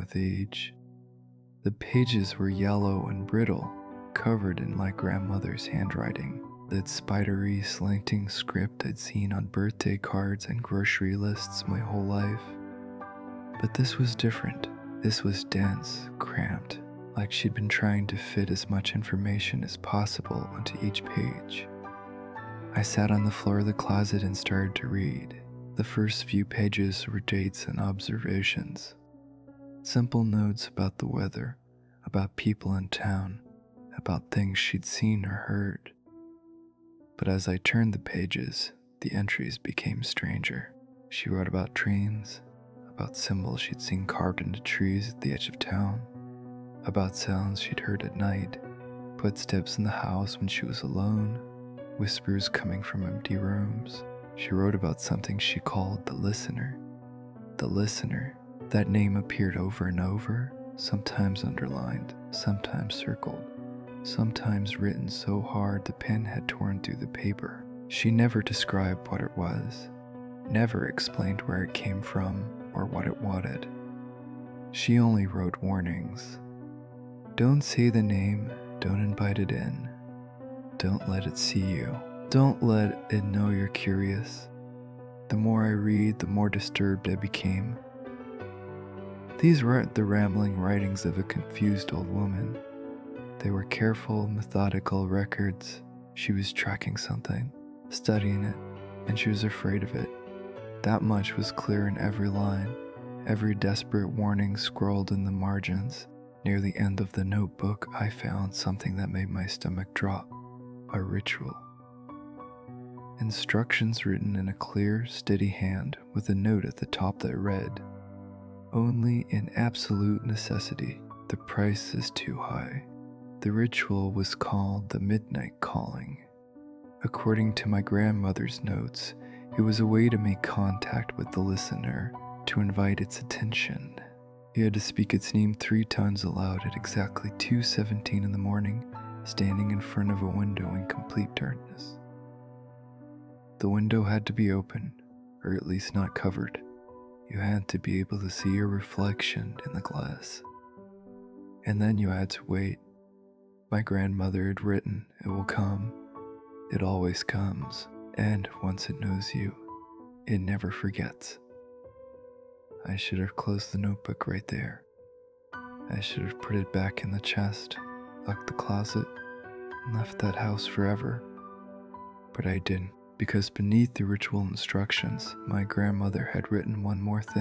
with age. The pages were yellow and brittle, covered in my grandmother's handwriting, that spidery, slanting script I'd seen on birthday cards and grocery lists my whole life. But this was different. This was dense, cramped, like she'd been trying to fit as much information as possible onto each page. I sat on the floor of the closet and started to read. The first few pages were dates and observations. Simple notes about the weather, about people in town, about things she'd seen or heard. But as I turned the pages, the entries became stranger. She wrote about trains, about symbols she'd seen carved into trees at the edge of town, about sounds she'd heard at night, footsteps in the house when she was alone, whispers coming from empty rooms. She wrote about something she called the listener. The listener. That name appeared over and over, sometimes underlined, sometimes circled, sometimes written so hard the pen had torn through the paper. She never described what it was, never explained where it came from or what it wanted. She only wrote warnings. Don't say the name, don't invite it in. Don't let it see you. Don't let it know you're curious. The more I read, the more disturbed I became. These weren't the rambling writings of a confused old woman. They were careful, methodical records. She was tracking something, studying it, and she was afraid of it. That much was clear in every line, every desperate warning scrawled in the margins. Near the end of the notebook, I found something that made my stomach drop. A ritual. Instructions written in a clear, steady hand with a note at the top that read, "Only in absolute necessity. The price is too high." The ritual was called the midnight calling. According to my grandmother's notes, it was a way to make contact with the listener, to invite its attention. You had to speak its name 3 times aloud at exactly 2:17 in the morning, standing in front of a window in complete darkness. The window had to be open, or at least not covered. You had to be able to see your reflection in the glass. And then you had to wait. My grandmother had written, "It will come. It always comes. And once it knows you, it never forgets." I should have closed the notebook right there. I should have put it back in the chest, locked the closet, and left that house forever. But I didn't, because beneath the ritual instructions, my grandmother had written one more thing.